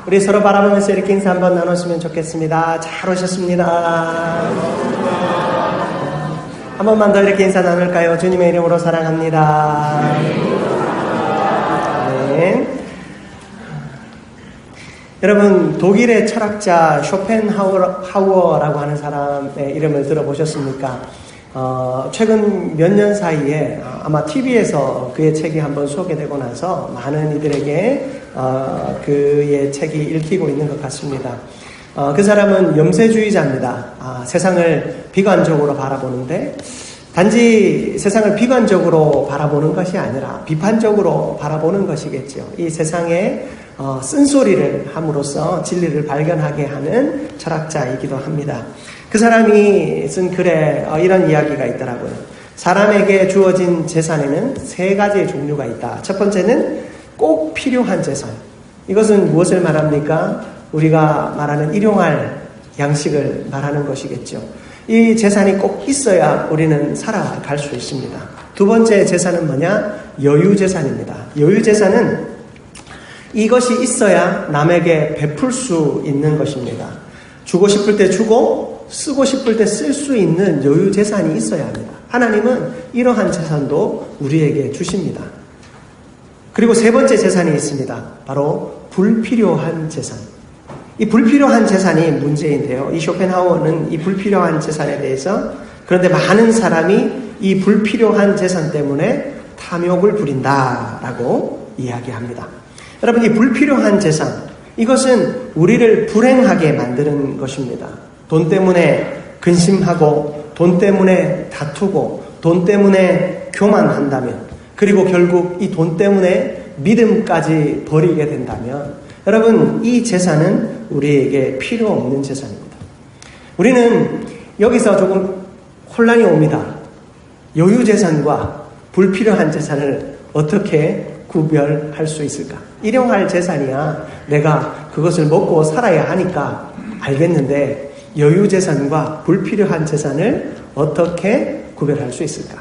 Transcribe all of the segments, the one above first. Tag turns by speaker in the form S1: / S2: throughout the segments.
S1: 우리 서로 바라보면서 이렇게 인사 한번 나눴으면 좋겠습니다. 잘 오셨습니다. 한 번만 더 이렇게 인사 나눌까요? 주님의 이름으로 사랑합니다. 네. 여러분, 독일의 철학자 쇼펜하우어라고 하는 사람의 이름을 들어보셨습니까? 최근 몇 년 사이에 아마 TV에서 그의 책이 한번 소개되고 나서 많은 이들에게 그의 책이 읽히고 있는 것 같습니다. 그 사람은 염세주의자입니다. 세상을 비관적으로 바라보는데 단지 세상을 비관적으로 바라보는 것이 아니라 비판적으로 바라보는 것이겠죠. 이 세상에 쓴소리를 함으로써 진리를 발견하게 하는 철학자이기도 합니다. 그 사람이 쓴 글에 이런 이야기가 있더라고요. 사람에게 주어진 재산에는 3가지의 종류가 있다. 첫 번째는 꼭 필요한 재산. 이것은 무엇을 말합니까? 우리가 말하는 일용할 양식을 말하는 것이겠죠. 이 재산이 꼭 있어야 우리는 살아갈 수 있습니다. 두 번째 재산은 뭐냐? 여유재산입니다. 여유재산은 이것이 있어야 남에게 베풀 수 있는 것입니다. 주고 싶을 때 주고 쓰고 싶을 때 쓸 수 있는 여유재산이 있어야 합니다. 하나님은 이러한 재산도 우리에게 주십니다. 그리고 세 번째 재산이 있습니다. 바로 불필요한 재산. 이 불필요한 재산이 문제인데요. 이 쇼펜하우어는 이 불필요한 재산에 대해서 그런데 많은 사람이 이 불필요한 재산 때문에 탐욕을 부린다라고 이야기합니다. 여러분, 이 불필요한 재산, 이것은 우리를 불행하게 만드는 것입니다. 돈 때문에 근심하고 돈 때문에 다투고 돈 때문에 교만한다면 그리고 결국 이 돈 때문에 믿음까지 버리게 된다면 여러분, 이 재산은 우리에게 필요 없는 재산입니다. 우리는 여기서 조금 혼란이 옵니다. 여유재산과 불필요한 재산을 어떻게 구별할 수 있을까? 일용할 재산이야 내가 그것을 먹고 살아야 하니까 알겠는데 여유재산과 불필요한 재산을 어떻게 구별할 수 있을까?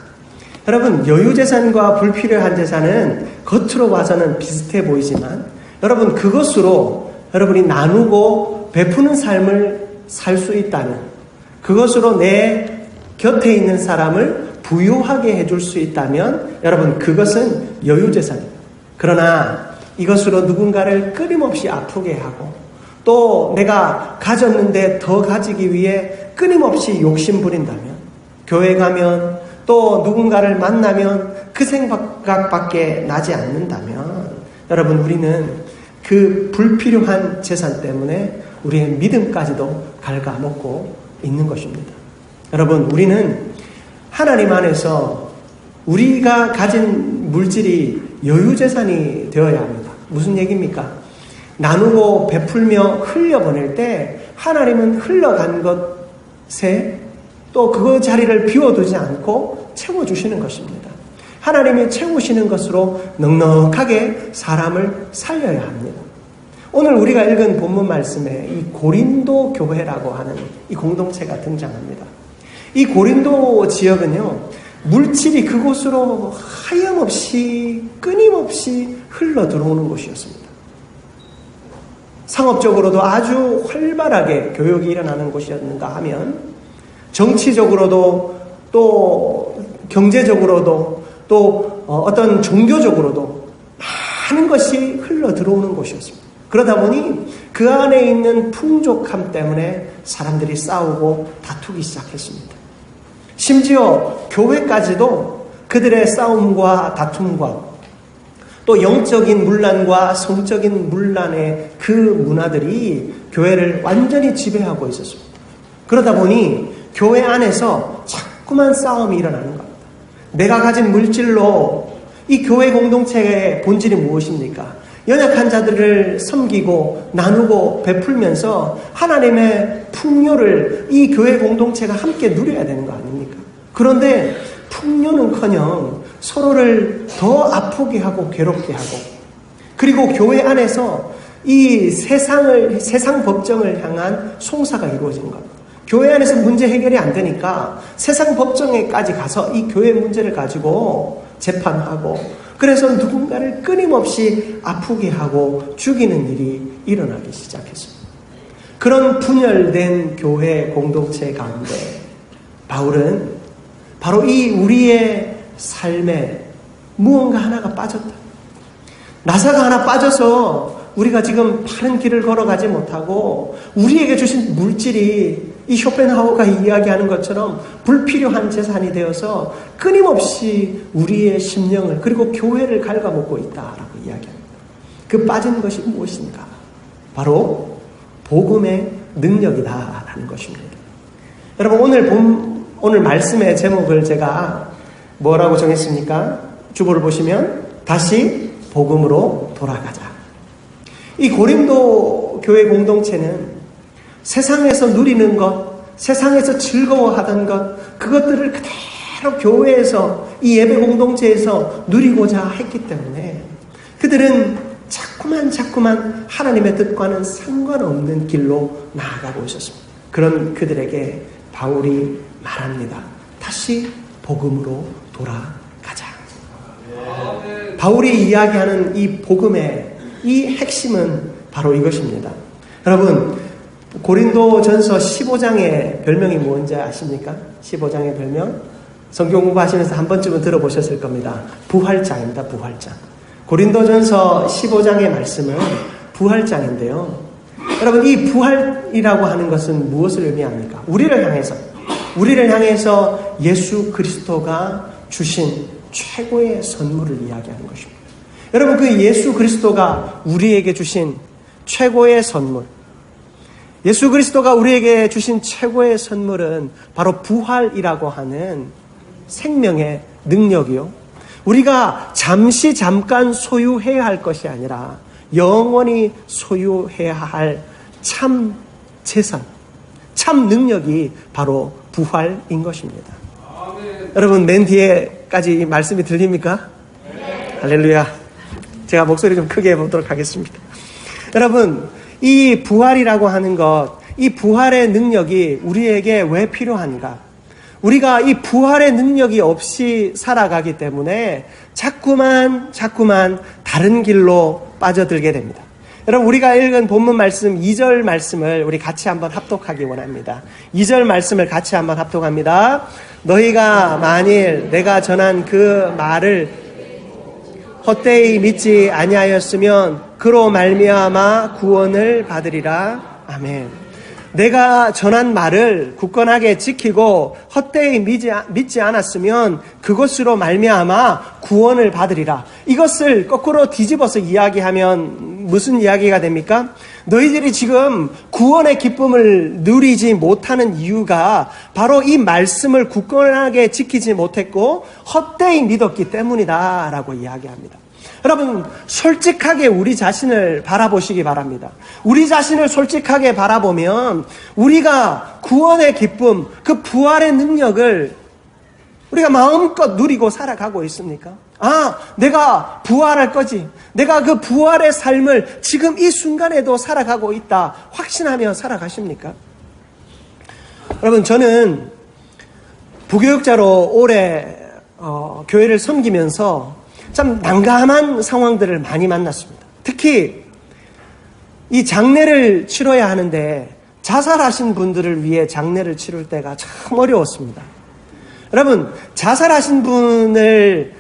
S1: 여러분, 여유재산과 불필요한 재산은 겉으로 봐서는 비슷해 보이지만 여러분, 그것으로 여러분이 나누고 베푸는 삶을 살 수 있다면 그것으로 내 곁에 있는 사람을 부유하게 해줄 수 있다면 여러분, 그것은 여유재산입니다. 그러나 이것으로 누군가를 끊임없이 아프게 하고 또 내가 가졌는데 더 가지기 위해 끊임없이 욕심부린다면 교회 가면 또 누군가를 만나면 그 생각밖에 나지 않는다면 여러분, 우리는 그 불필요한 재산 때문에 우리의 믿음까지도 갉아먹고 있는 것입니다. 여러분, 우리는 하나님 안에서 우리가 가진 물질이 여유재산이 되어야 합니다. 무슨 얘기입니까? 나누고 베풀며 흘려보낼 때 하나님은 흘러간 것에 또 그 자리를 비워두지 않고 채워주시는 것입니다. 하나님이 채우시는 것으로 넉넉하게 사람을 살려야 합니다. 오늘 우리가 읽은 본문 말씀에 이 고린도 교회라고 하는 이 공동체가 등장합니다. 이 고린도 지역은요, 물질이 그곳으로 하염없이 끊임없이 흘러 들어오는 곳이었습니다. 상업적으로도 아주 활발하게 교역이 일어나는 곳이었는가 하면 정치적으로도 또 경제적으로도 또 어떤 종교적으로도 많은 것이 흘러 들어오는 곳이었습니다. 그러다 보니 그 안에 있는 풍족함 때문에 사람들이 싸우고 다투기 시작했습니다. 심지어 교회까지도 그들의 싸움과 다툼과 또 영적인 문란과 성적인 문란의 그 문화들이 교회를 완전히 지배하고 있었습니다. 그러다 보니 교회 안에서 자꾸만 싸움이 일어나는 겁니다. 내가 가진 물질로 이 교회 공동체의 본질이 무엇입니까? 연약한 자들을 섬기고 나누고 베풀면서 하나님의 풍요를 이 교회 공동체가 함께 누려야 되는 거 아닙니까? 그런데 풍요는커녕 서로를 더 아프게 하고 괴롭게 하고 그리고 교회 안에서 이 세상 법정을 향한 송사가 이루어지는 겁니다. 교회 안에서 문제 해결이 안 되니까 세상 법정에까지 가서 이 교회 문제를 가지고 재판하고 그래서 누군가를 끊임없이 아프게 하고 죽이는 일이 일어나기 시작했습니다. 그런 분열된 교회 공동체 가운데 바울은 바로 이 우리의 삶에 무언가 하나가 빠졌다. 나사가 하나 빠져서 우리가 지금 바른 길을 걸어가지 못하고 우리에게 주신 물질이 이 쇼펜하우어가 이야기하는 것처럼 불필요한 재산이 되어서 끊임없이 우리의 심령을 그리고 교회를 ഘ아먹고 있다라고 이야기합니다. 그 빠진 것이 무엇인가? 바로 복음의 능력이다라는 것입니다. 여러분 오늘 말씀의 제목을 제가 뭐라고 정했습니까? 주보를 보시면 다시 복음으로 돌아가자. 이 고린도 교회 공동체는 세상에서 누리는 것, 세상에서 즐거워하던 것, 그것들을 그대로 교회에서 이 예배 공동체에서 누리고자 했기 때문에 그들은 자꾸만 하나님의 뜻과는 상관없는 길로 나아가고 있었습니다. 그런 그들에게 바울이 말합니다. 다시 복음으로 돌아가자. 바울이 이야기하는 이 복음의 이 핵심은 바로 이것입니다. 여러분, 고린도전서 15장의 별명이 뭔지 아십니까? 15장의 별명? 성경 공부하시면서 한 번쯤은 들어보셨을 겁니다. 부활장입니다. 부활장. 고린도전서 15장의 말씀은 부활장인데요. 여러분, 이 부활이라고 하는 것은 무엇을 의미합니까? 우리를 향해서 예수 그리스도가 주신 최고의 선물을 이야기하는 것입니다. 여러분, 그 예수 그리스도가 우리에게 주신 최고의 선물, 예수 그리스도가 우리에게 주신 최고의 선물은 바로 부활이라고 하는 생명의 능력이요. 우리가 잠깐 소유해야 할 것이 아니라 영원히 소유해야 할 참 재산, 참 능력이 바로 부활인 것입니다. 여러분, 맨 뒤에까지 말씀이 들립니까? 네. 할렐루야. 제가 목소리 좀 크게 해보도록 하겠습니다. 여러분, 이 부활이라고 하는 것, 이 부활의 능력이 우리에게 왜 필요한가? 우리가 이 부활의 능력이 없이 살아가기 때문에 자꾸만 다른 길로 빠져들게 됩니다. 여러분, 우리가 읽은 본문 말씀 2절 말씀을 우리 같이 한번 합독하기 원합니다. 2절 말씀을 같이 한번 합독합니다. 너희가 만일 내가 전한 그 말을 헛되이 믿지 아니하였으면 그로 말미암아 구원을 받으리라. 아멘. 내가 전한 말을 굳건하게 지키고 헛되이 믿지 않았으면 그것으로 말미암아 구원을 받으리라. 이것을 거꾸로 뒤집어서 이야기하면 무슨 이야기가 됩니까? 너희들이 지금 구원의 기쁨을 누리지 못하는 이유가 바로 이 말씀을 굳건하게 지키지 못했고 헛되이 믿었기 때문이다 라고 이야기합니다. 여러분, 솔직하게 우리 자신을 바라보시기 바랍니다. 우리 자신을 솔직하게 바라보면 우리가 구원의 기쁨, 그 부활의 능력을 우리가 마음껏 누리고 살아가고 있습니까? 아, 내가 부활할 거지. 내가 그 부활의 삶을 지금 이 순간에도 살아가고 있다. 확신하며 살아가십니까? 여러분, 저는 부교육자로 오래 교회를 섬기면서 참 난감한 상황들을 많이 만났습니다. 특히 이 장례를 치러야 하는데 자살하신 분들을 위해 장례를 치를 때가 참 어려웠습니다. 여러분, 자살하신 분을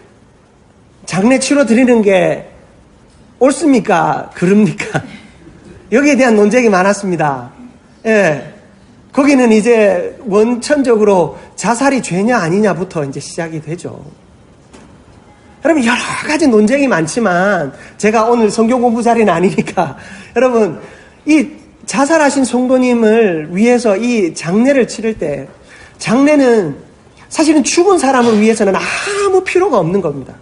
S1: 장례 치러 드리는 게 옳습니까? 그럽니까? 여기에 대한 논쟁이 많았습니다. 예. 거기는 이제 원천적으로 자살이 죄냐 아니냐부터 이제 시작이 되죠. 여러분, 여러 가지 논쟁이 많지만 제가 오늘 성경 공부 자리는 아니니까 여러분, 이 자살하신 성도님을 위해서 이 장례를 치를 때 장례는 사실은 죽은 사람을 위해서는 아무 필요가 없는 겁니다.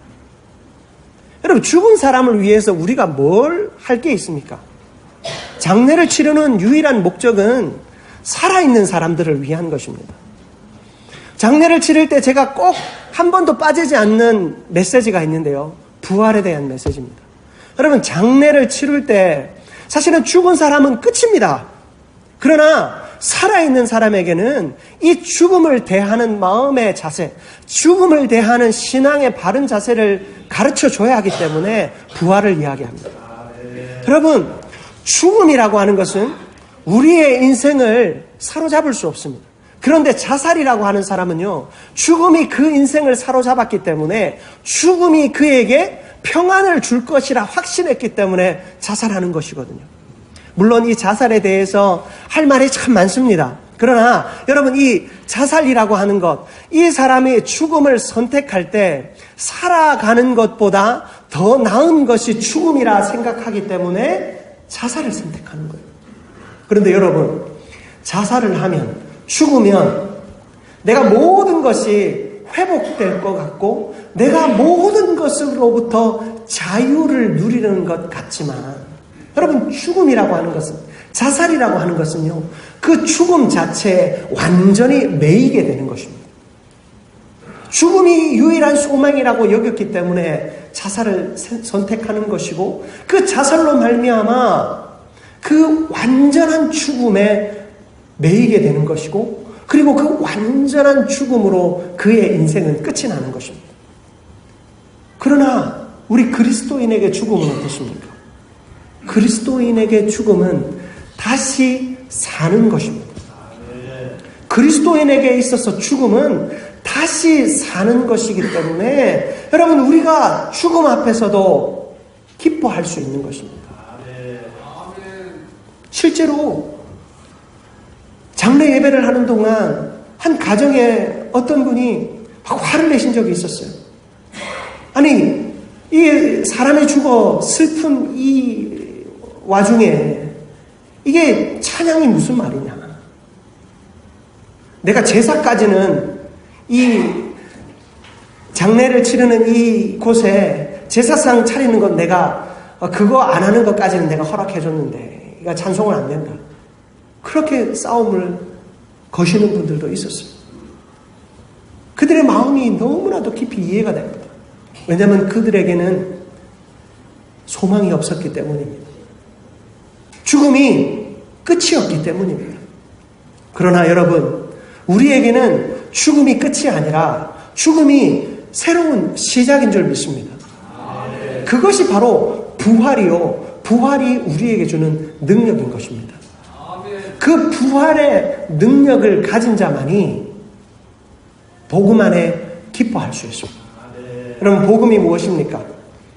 S1: 여러분, 죽은 사람을 위해서 우리가 뭘 할 게 있습니까? 장례를 치르는 유일한 목적은 살아있는 사람들을 위한 것입니다. 장례를 치를 때 제가 꼭 한 번도 빠지지 않는 메시지가 있는데요. 부활에 대한 메시지입니다. 여러분, 장례를 치를 때 사실은 죽은 사람은 끝입니다. 그러나 살아있는 사람에게는 이 죽음을 대하는 마음의 자세, 죽음을 대하는 신앙의 바른 자세를 가르쳐 줘야 하기 때문에 부활을 이야기합니다. 여러분, 죽음이라고 하는 것은 우리의 인생을 사로잡을 수 없습니다. 그런데 자살이라고 하는 사람은요, 죽음이 그 인생을 사로잡았기 때문에 죽음이 그에게 평안을 줄 것이라 확신했기 때문에 자살하는 것이거든요. 물론 이 자살에 대해서 할 말이 참 많습니다. 그러나 여러분, 이 자살이라고 하는 것, 이 사람이 죽음을 선택할 때 살아가는 것보다 더 나은 것이 죽음이라 생각하기 때문에 자살을 선택하는 거예요. 그런데 여러분, 자살을 하면, 죽으면 내가 모든 것이 회복될 것 같고 내가 모든 것으로부터 자유를 누리는 것 같지만, 여러분, 죽음이라고 하는 것은, 자살이라고 하는 것은요, 그 죽음 자체에 완전히 매이게 되는 것입니다. 죽음이 유일한 소망이라고 여겼기 때문에 자살을 선택하는 것이고, 그 자살로 말미암아 그 완전한 죽음에 매이게 되는 것이고, 그리고 그 완전한 죽음으로 그의 인생은 끝이 나는 것입니다. 그러나 우리 그리스도인에게 죽음은 어떻습니까? 그리스도인에게 죽음은 다시 사는 것입니다. 그리스도인에게 있어서 죽음은 다시 사는 것이기 때문에 여러분, 우리가 죽음 앞에서도 기뻐할 수 있는 것입니다. 실제로 장례 예배를 하는 동안 한 가정에 어떤 분이 막 화를 내신 적이 있었어요. 아니, 이 사람이 죽어 슬픈 이 와중에 이게 찬양이 무슨 말이냐. 내가 제사까지는 이 장례를 치르는 이 곳에 제사상 차리는 건 내가 그거 안 하는 것까지는 내가 허락해줬는데 이거 찬송은 안 된다. 그렇게 싸움을 거시는 분들도 있었어요. 그들의 마음이 너무나도 깊이 이해가 됩니다. 왜냐하면 그들에게는 소망이 없었기 때문입니다. 죽음이 끝이었기 때문입니다. 그러나 여러분, 우리에게는 죽음이 끝이 아니라 죽음이 새로운 시작인 줄 믿습니다. 그것이 바로 부활이요, 부활이 우리에게 주는 능력인 것입니다. 그 부활의 능력을 가진 자만이 복음 안에 기뻐할 수 있습니다. 여러분, 복음이 무엇입니까?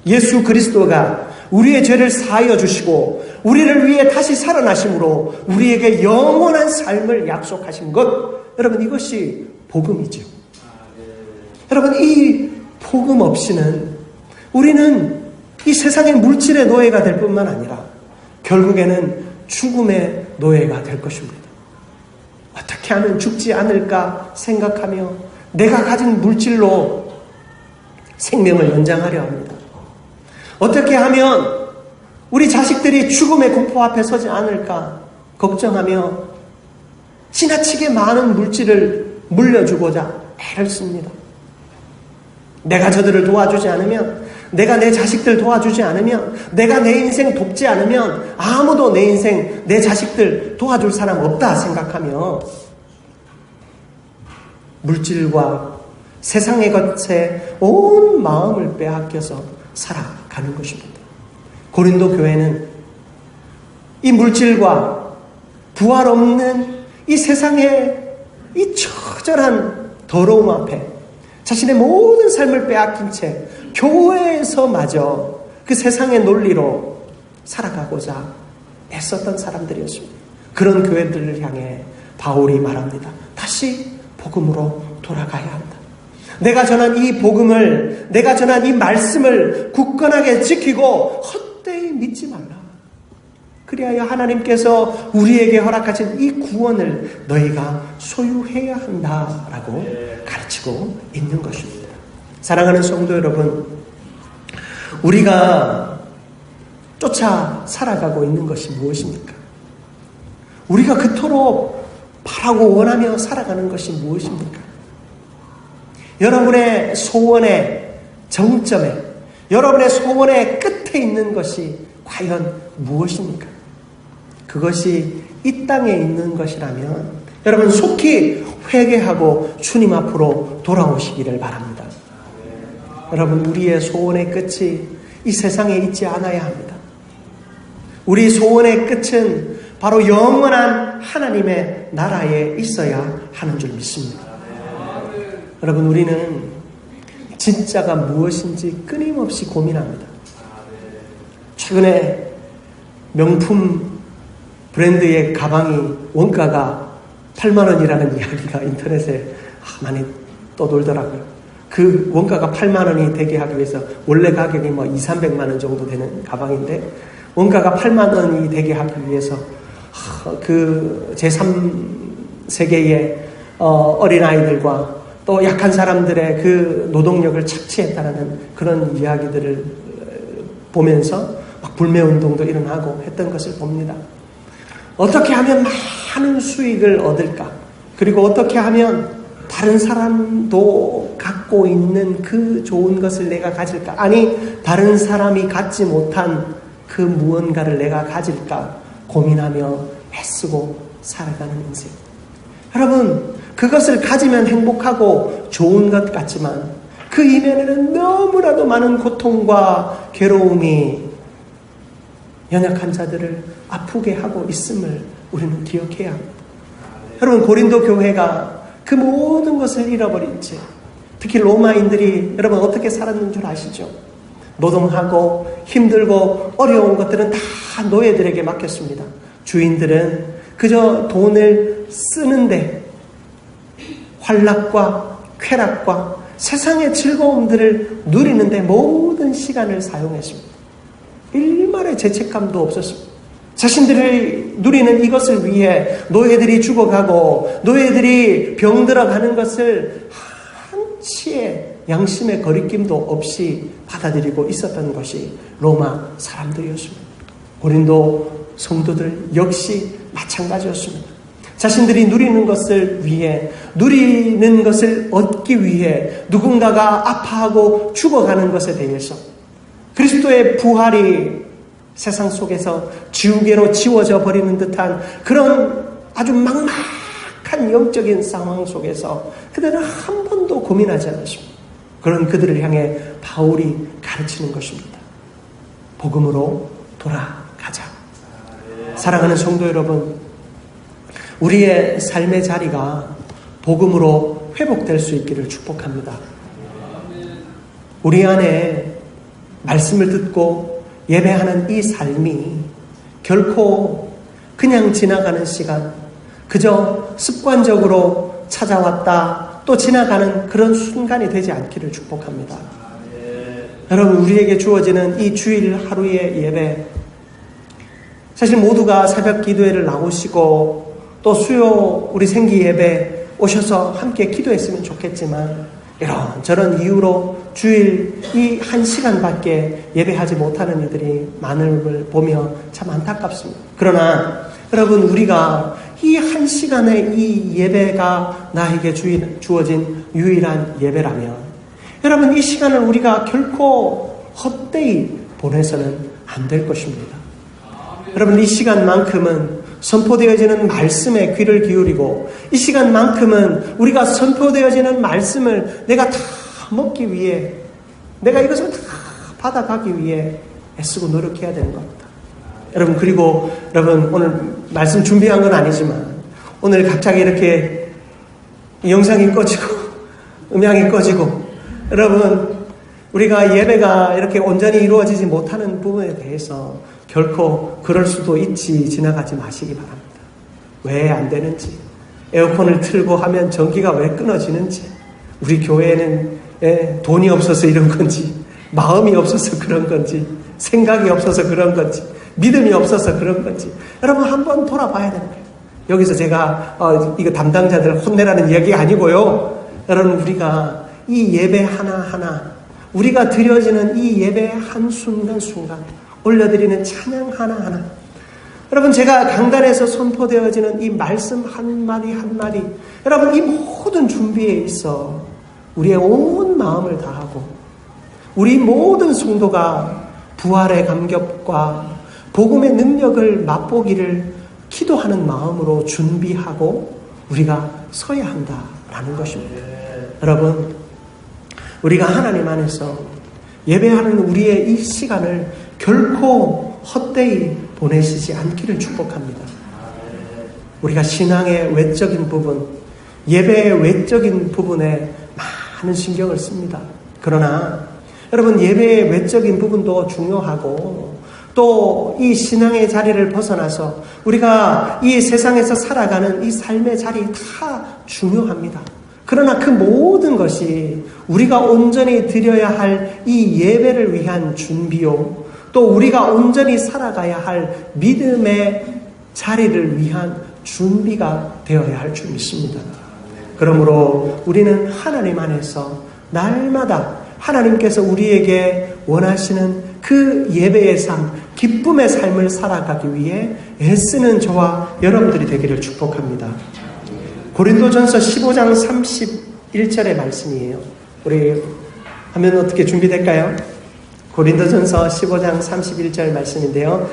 S1: 예수 그리스도가 우리의 죄를 사하여 주시고 우리를 위해 다시 살아나심으로 우리에게 영원한 삶을 약속하신 것, 여러분, 이것이 복음이죠. 여러분, 이 복음 없이는 우리는 이 세상의 물질의 노예가 될 뿐만 아니라 결국에는 죽음의 노예가 될 것입니다. 어떻게 하면 죽지 않을까 생각하며 내가 가진 물질로 생명을 연장하려 합니다. 어떻게 하면 우리 자식들이 죽음의 공포 앞에 서지 않을까 걱정하며 지나치게 많은 물질을 물려주고자 애를 씁니다. 내가 저들을 도와주지 않으면, 내가 내 자식들 도와주지 않으면, 내가 내 인생 돕지 않으면 아무도 내 인생, 내 자식들 도와줄 사람 없다 생각하며 물질과 세상의 것에 온 마음을 빼앗겨서 살아가는 것입니다. 고린도 교회는 이 물질과 부활 없는 이 세상의 이 처절한 더러움 앞에 자신의 모든 삶을 빼앗긴 채 교회에서마저 그 세상의 논리로 살아가고자 애썼던 사람들이었습니다. 그런 교회들을 향해 바울이 말합니다. 다시 복음으로 돌아가야 한다. 내가 전한 이 복음을, 내가 전한 이 말씀을 굳건하게 지키고 헛되이 믿지 말라. 그리하여 하나님께서 우리에게 허락하신 이 구원을 너희가 소유해야 한다라고 가르치고 있는 것입니다. 사랑하는 성도 여러분, 우리가 쫓아 살아가고 있는 것이 무엇입니까? 우리가 그토록 바라고 원하며 살아가는 것이 무엇입니까? 여러분의 소원의 정점에, 여러분의 소원의 끝에 있는 것이 과연 무엇입니까? 그것이 이 땅에 있는 것이라면 여러분 속히 회개하고 주님 앞으로 돌아오시기를 바랍니다. 여러분, 우리의 소원의 끝이 이 세상에 있지 않아야 합니다. 우리 소원의 끝은 바로 영원한 하나님의 나라에 있어야 하는 줄 믿습니다. 여러분, 우리는 진짜가 무엇인지 끊임없이 고민합니다. 최근에 명품 브랜드의 가방이 원가가 8만 원이라는 이야기가 인터넷에 많이 떠돌더라고요. 그 원가가 8만 원이 되게 하기 위해서 원래 가격이 200~300만 원 정도 되는 가방인데 원가가 8만 원이 되게 하기 위해서 그 제3세계의 어린아이들과 또 약한 사람들의 그 노동력을 착취했다는 그런 이야기들을 보면서 막 불매운동도 일어나고 했던 것을 봅니다. 어떻게 하면 많은 수익을 얻을까? 그리고 어떻게 하면 다른 사람도 갖고 있는 그 좋은 것을 내가 가질까? 아니, 다른 사람이 갖지 못한 그 무언가를 내가 가질까? 고민하며 애쓰고 살아가는 인생. 여러분, 그것을 가지면 행복하고 좋은 것 같지만 그 이면에는 너무나도 많은 고통과 괴로움이 연약한 자들을 아프게 하고 있음을 우리는 기억해야 합니다. 여러분, 고린도 교회가 그 모든 것을 잃어버린 채, 특히 로마인들이 여러분 어떻게 살았는 줄 아시죠? 노동하고 힘들고 어려운 것들은 다 노예들에게 맡겼습니다. 주인들은 그저 돈을 쓰는데 환락과 쾌락과 세상의 즐거움들을 누리는데 모든 시간을 사용했습니다. 일말의 죄책감도 없었습니다. 자신들이 누리는 이것을 위해 노예들이 죽어가고 노예들이 병들어가는 것을 한치의 양심의 거리낌도 없이 받아들이고 있었던 것이 로마 사람들이었습니다. 고린도 성도들 역시 마찬가지였습니다. 자신들이 누리는 것을 위해, 누리는 것을 얻기 위해 누군가가 아파하고 죽어가는 것에 대해서 그리스도의 부활이 세상 속에서 지우개로 지워져 버리는 듯한 그런 아주 막막한 영적인 상황 속에서 그들은 한 번도 고민하지 않았습니다. 그런 그들을 향해 바울이 가르치는 것입니다. 복음으로 돌아가자. 사랑하는 성도 여러분, 우리의 삶의 자리가 복음으로 회복될 수 있기를 축복합니다. 우리 안에 말씀을 듣고 예배하는 이 삶이 결코 그냥 지나가는 시간, 그저 습관적으로 찾아왔다 또 지나가는 그런 순간이 되지 않기를 축복합니다. 여러분, 우리에게 주어지는 이 주일 하루의 예배, 사실 모두가 새벽 기도회를 나오시고 또 수요 우리 생기 예배 오셔서 함께 기도했으면 좋겠지만 이런저런 이유로 주일 이 1시간밖에 예배하지 못하는 이들이 많음을 보며 참 안타깝습니다. 그러나 여러분, 우리가 이 1시간의 이 예배가 나에게 주어진 유일한 예배라면 여러분, 이 시간을 우리가 결코 헛되이 보내서는 안 될 것입니다. 여러분, 이 시간만큼은 선포되어지는 말씀에 귀를 기울이고 이 시간만큼은 우리가 선포되어지는 말씀을 내가 다 먹기 위해, 내가 이것을 다 받아가기 위해 애쓰고 노력해야 되는 겁니다. 여러분, 그리고 여러분, 오늘 말씀 준비한 건 아니지만 오늘 갑자기 이렇게 영상이 꺼지고 음향이 꺼지고 여러분, 우리가 예배가 이렇게 온전히 이루어지지 못하는 부분에 대해서 결코 그럴 수도 있지 지나가지 마시기 바랍니다. 왜 안 되는지, 에어컨을 틀고 하면 전기가 왜 끊어지는지, 우리 교회는 돈이 없어서 이런 건지, 마음이 없어서 그런 건지, 생각이 없어서 그런 건지, 믿음이 없어서 그런 건지 여러분 한번 돌아봐야 되는 거예요. 여기서 제가 이거 담당자들 혼내라는 이야기가 아니고요. 여러분, 우리가 이 예배 하나하나, 우리가 드려지는 이 예배 한순간순간, 올려드리는 찬양 하나하나, 여러분, 제가 강단에서 선포되어지는 이 말씀 한마디 한마디, 여러분, 이 모든 준비에 있어 우리의 온 마음을 다하고 우리 모든 성도가 부활의 감격과 복음의 능력을 맛보기를 기도하는 마음으로 준비하고 우리가 서야 한다라는 것입니다. 여러분, 우리가 하나님 안에서 예배하는 우리의 이 시간을 결코 헛되이 보내시지 않기를 축복합니다. 우리가 신앙의 외적인 부분, 예배의 외적인 부분에 많은 신경을 씁니다. 그러나 여러분, 예배의 외적인 부분도 중요하고 또 이 신앙의 자리를 벗어나서 우리가 이 세상에서 살아가는 이 삶의 자리 다 중요합니다. 그러나 그 모든 것이 우리가 온전히 드려야 할 이 예배를 위한 준비요, 또 우리가 온전히 살아가야 할 믿음의 자리를 위한 준비가 되어야 할 줄 믿습니다. 그러므로 우리는 하나님 안에서 날마다 하나님께서 우리에게 원하시는 그 예배의 삶, 기쁨의 삶을 살아가기 위해 애쓰는 저와 여러분들이 되기를 축복합니다. 고린도전서 15장 31절의 말씀이에요. 우리 하면 어떻게 준비될까요? 고린도전서 15장 31절 말씀인데요.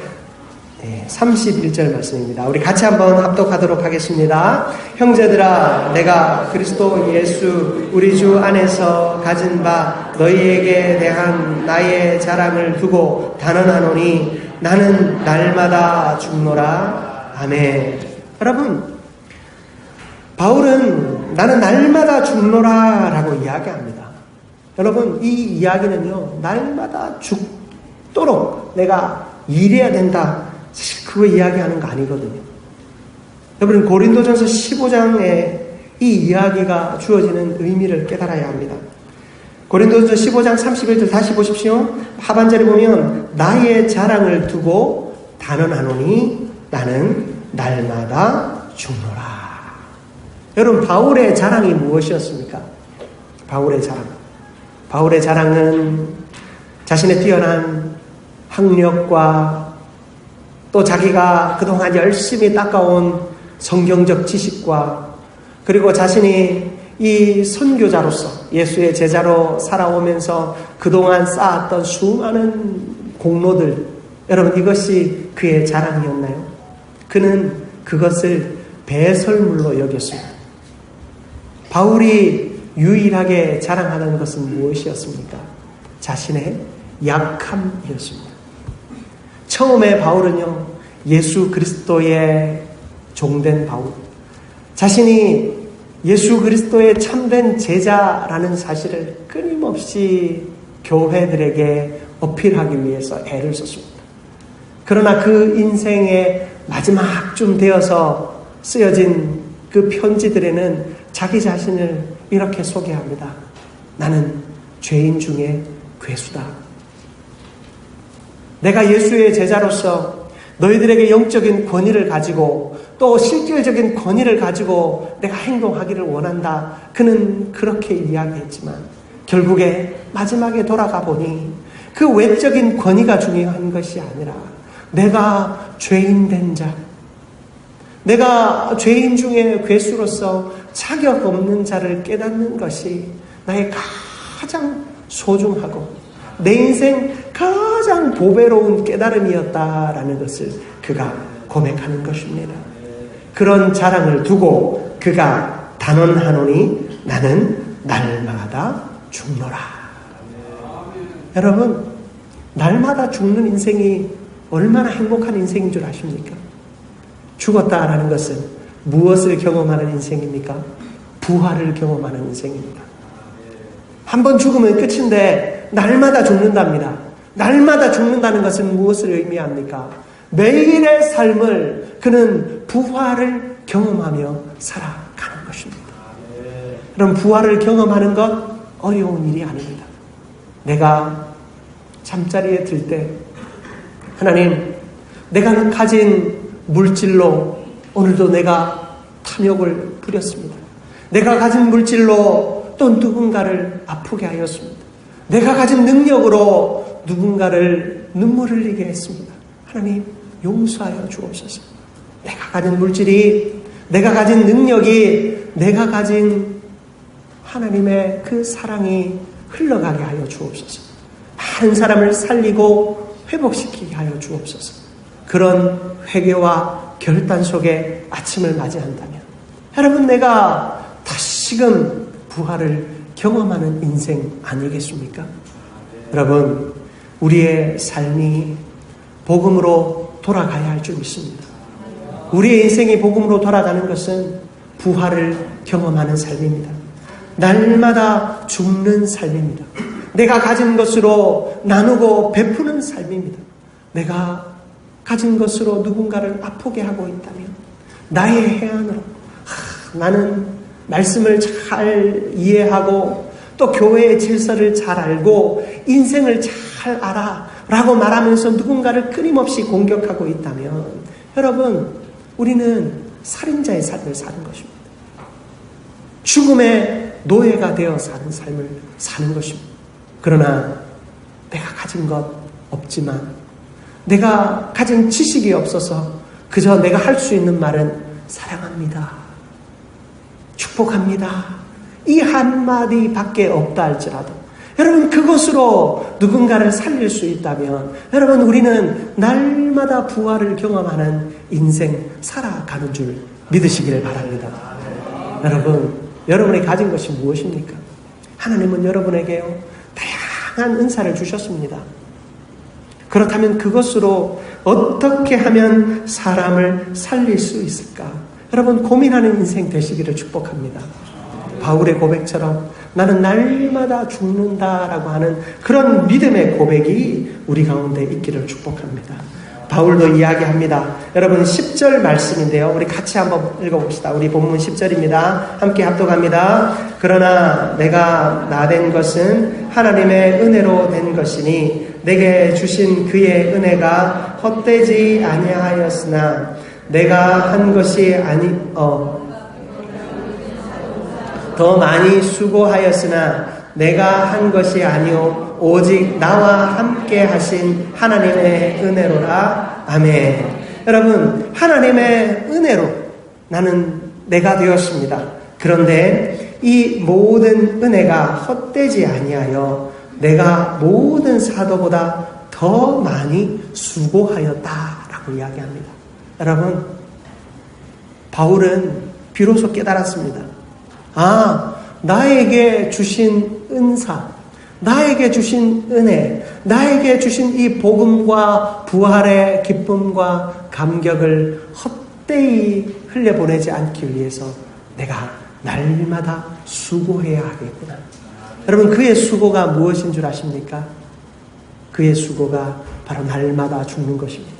S1: 31절 말씀입니다. 우리 같이 한번 합독하도록 하겠습니다. 형제들아, 내가 그리스도 예수 우리 주 안에서 가진 바 너희에게 대한 나의 자랑을 두고 단언하노니 나는 날마다 죽노라. 아멘. 여러분, 바울은 나는 날마다 죽노라 라고 이야기합니다. 여러분, 이 이야기는요, 날마다 죽도록 내가 일해야 된다, 사실 그거 이야기하는 거 아니거든요. 여러분, 고린도전서 15장에 이 이야기가 주어지는 의미를 깨달아야 합니다. 고린도전서 15장 31절 다시 보십시오. 하반절에 보면 나의 자랑을 두고 단언하노니 나는 날마다 죽노라. 여러분, 바울의 자랑이 무엇이었습니까? 바울의 자랑은 자신의 뛰어난 학력과 또 자기가 그동안 열심히 닦아온 성경적 지식과 그리고 자신이 이 선교자로서 예수의 제자로 살아오면서 그동안 쌓았던 수많은 공로들, 여러분, 이것이 그의 자랑이었나요? 그는 그것을 배설물로 여겼습니다. 바울이 유일하게 자랑하는 것은 무엇이었습니까? 자신의 약함이었습니다. 처음에 바울은요, 예수 그리스도의 종된 바울, 자신이 예수 그리스도의 참된 제자라는 사실을 끊임없이 교회들에게 어필하기 위해서 애를 썼습니다. 그러나 그 인생의 마지막쯤 되어서 쓰여진 그 편지들에는 자기 자신을 이렇게 소개합니다. 나는 죄인 중에 괴수다. 내가 예수의 제자로서 너희들에게 영적인 권위를 가지고 또 실질적인 권위를 가지고 내가 행동하기를 원한다. 그는 그렇게 이야기했지만 결국에 마지막에 돌아가 보니 그 외적인 권위가 중요한 것이 아니라 내가 죄인 된 자, 내가 죄인 중에 괴수로서 자격 없는 자를 깨닫는 것이 나의 가장 소중하고 내 인생 가장 보배로운 깨달음이었다라는 것을 그가 고백하는 것입니다. 그런 자랑을 두고 그가 단언하노니 나는 날마다 죽노라. 여러분, 날마다 죽는 인생이 얼마나 행복한 인생인 줄 아십니까? 죽었다라는 것은 무엇을 경험하는 인생입니까? 부활을 경험하는 인생입니다. 한번 죽으면 끝인데 날마다 죽는답니다. 날마다 죽는다는 것은 무엇을 의미합니까? 매일의 삶을 그는 부활을 경험하며 살아가는 것입니다. 그럼 부활을 경험하는 것 어려운 일이 아닙니다. 내가 잠자리에 들 때 하나님, 내가 가진 물질로 오늘도 내가 탐욕을 부렸습니다. 내가 가진 물질로 또 누군가를 아프게 하였습니다. 내가 가진 능력으로 누군가를 눈물 흘리게 했습니다. 하나님, 용서하여 주옵소서. 내가 가진 물질이, 내가 가진 능력이, 내가 가진 하나님의 그 사랑이 흘러가게 하여 주옵소서. 많은 사람을 살리고 회복시키게 하여 주옵소서. 그런 회개와 결단 속에 아침을 맞이한다면 여러분, 내가 다시금 부활을 경험하는 인생 아니겠습니까? 여러분, 우리의 삶이 복음으로 돌아가야 할 줄 믿습니다. 우리의 인생이 복음으로 돌아가는 것은 부활을 경험하는 삶입니다. 날마다 죽는 삶입니다. 내가 가진 것으로 나누고 베푸는 삶입니다. 내가 가진 것으로 누군가를 아프게 하고 있다면 나의 해안으로 나는 말씀을 잘 이해하고 또 교회의 질서를 잘 알고 인생을 잘 알아 라고 말하면서 누군가를 끊임없이 공격하고 있다면 여러분, 우리는 살인자의 삶을 사는 것입니다. 죽음의 노예가 되어 사는 삶을 사는 것입니다. 그러나 내가 가진 것 없지만, 내가 가진 지식이 없어서 그저 내가 할 수 있는 말은 사랑합니다, 축복합니다, 이 한마디 밖에 없다 할지라도 여러분, 그것으로 누군가를 살릴 수 있다면 여러분, 우리는 날마다 부활을 경험하는 인생 살아가는 줄 믿으시기를 바랍니다. 여러분, 여러분이 가진 것이 무엇입니까? 하나님은 여러분에게요, 다양한 은사를 주셨습니다. 그렇다면 그것으로 어떻게 하면 사람을 살릴 수 있을까? 여러분, 고민하는 인생 되시기를 축복합니다. 바울의 고백처럼 나는 날마다 죽는다라고 하는 그런 믿음의 고백이 우리 가운데 있기를 축복합니다. 바울도 이야기합니다. 여러분, 10절 말씀인데요, 우리 같이 한번 읽어봅시다. 우리 본문 10절입니다. 함께 합독합니다. 그러나 내가 나된 것은 하나님의 은혜로 된 것이니 내게 주신 그의 은혜가 헛되지 아니하였으나 내가 한 것이 더 많이 수고하였으나 내가 한 것이 아니오 오직 나와 함께 하신 하나님의 은혜로라. 아멘. 여러분, 하나님의 은혜로 나는 내가 되었습니다. 그런데 이 모든 은혜가 헛되지 아니하여 내가 모든 사도보다 더 많이 수고하였다라고 이야기합니다. 여러분, 바울은 비로소 깨달았습니다. 나에게 주신 은사, 나에게 주신 은혜, 나에게 주신 이 복음과 부활의 기쁨과 감격을 헛되이 흘려보내지 않기 위해서 내가 날마다 수고해야 하겠구나. 여러분, 그의 수고가 무엇인 줄 아십니까? 그의 수고가 바로 날마다 죽는 것입니다.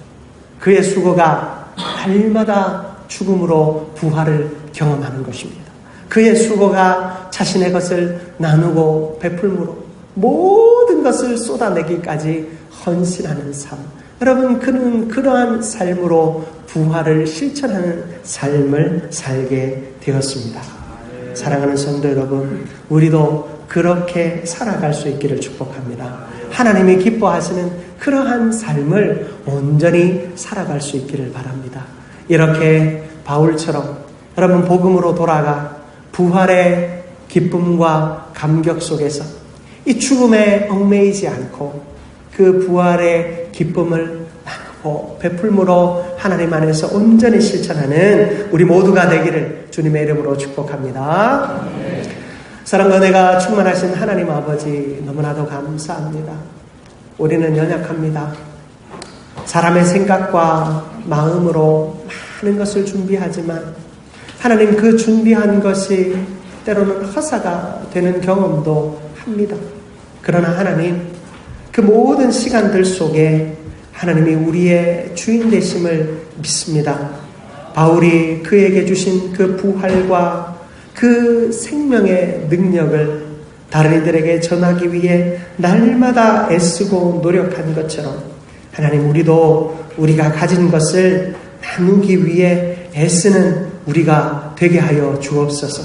S1: 그의 수고가 날마다 죽음으로 부활을 경험하는 것입니다. 그의 수고가 자신의 것을 나누고 베풀므로 모든 것을 쏟아내기까지 헌신하는 삶. 여러분, 그는 그러한 삶으로 부활을 실천하는 삶을 살게 되었습니다. 사랑하는 성도 여러분, 우리도 그렇게 살아갈 수 있기를 축복합니다. 하나님이 기뻐하시는 그러한 삶을 온전히 살아갈 수 있기를 바랍니다. 이렇게 바울처럼 여러분, 복음으로 돌아가 부활의 기쁨과 감격 속에서 이 죽음에 얽매이지 않고 그 부활의 기쁨을 나누고 베풀므로 하나님 안에서 온전히 실천하는 우리 모두가 되기를 주님의 이름으로 축복합니다. 사랑과 은혜가 충만하신 하나님 아버지, 너무나도 감사합니다. 우리는 연약합니다. 사람의 생각과 마음으로 많은 것을 준비하지만 하나님, 그 준비한 것이 때로는 허사가 되는 경험도 합니다. 그러나 하나님, 그 모든 시간들 속에 하나님이 우리의 주인 되심을 믿습니다. 바울이 그에게 주신 그 부활과 그 생명의 능력을 다른 이들에게 전하기 위해 날마다 애쓰고 노력한 것처럼 하나님, 우리도 우리가 가진 것을 나누기 위해 애쓰는 우리가 되게 하여 주옵소서.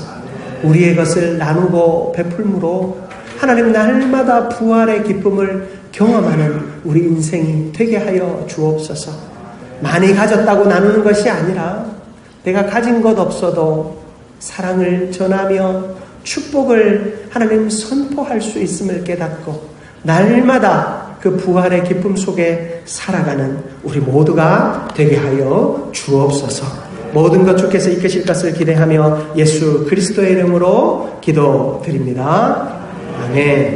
S1: 우리의 것을 나누고 베풀므로 하나님, 날마다 부활의 기쁨을 경험하는 우리 인생이 되게 하여 주옵소서. 많이 가졌다고 나누는 것이 아니라 내가 가진 것 없어도 사랑을 전하며 축복을 하나님 선포할 수 있음을 깨닫고 날마다 그 부활의 기쁨 속에 살아가는 우리 모두가 되게 하여 주옵소서. 모든 것 주께서 이끄실 것을 기대하며 예수 그리스도의 이름으로 기도드립니다. 아멘.